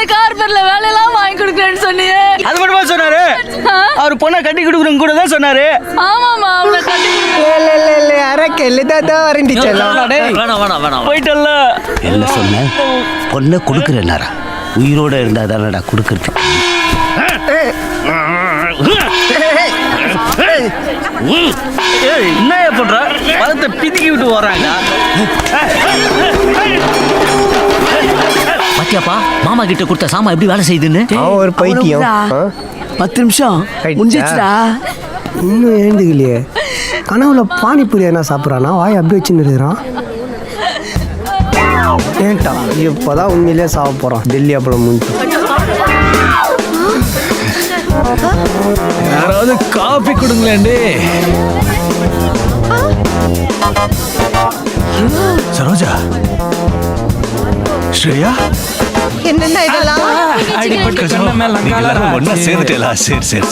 அந்த கார்பர்ல வேலையெல்லாம் வாங்கி கொடுக்குறேன்னு சொன்னியே. அது மட்டுமா சொன்னாரு? அவர் பொண்ணை கட்டி கொடுக்குறேன்னு கூட தான் சொன்னாரு. ஆமாமா, அவளை கட்டி போயிட்டல்ல. என்ன சொன்ன? பொண்ணை கொடுக்குறேன்னாரா? உயிரோட இருந்தா தானடா கொடுக்கறது. என்ன பண்ற? பழத்தை பிதிக்கி விட்டு வர்றாங்க. பாத்தியாப்பா, மாமா கிட்ட கொடுத்த சாமா எப்படி வேலை செய்யுதுன்னு. ஒரு பைத்தியம். 10 நிமிஷம் முடிஞ்சிச்சுடா. இன்னும் எழுந்துக்கலையே. கனவுல பானிபூரி என்ன சாப்பிட்றானா? வாய் அப்படி வச்சுன்னு இருக்கிறான். ஏன்ட்டா இப்போதான் உண்மையிலே சாப்பிட போகிறான். டெல்லி அப்பளம் முடிஞ்சு. யாராவது காபி கொடுங்களேன்டே. சரோஜா, ஸ்ரேயா, என்னென்ன இதெல்லாம் அடிபட்டு சொன்ன மேல ஒன்னா சேர்ந்துட்டேலா? சரி சரி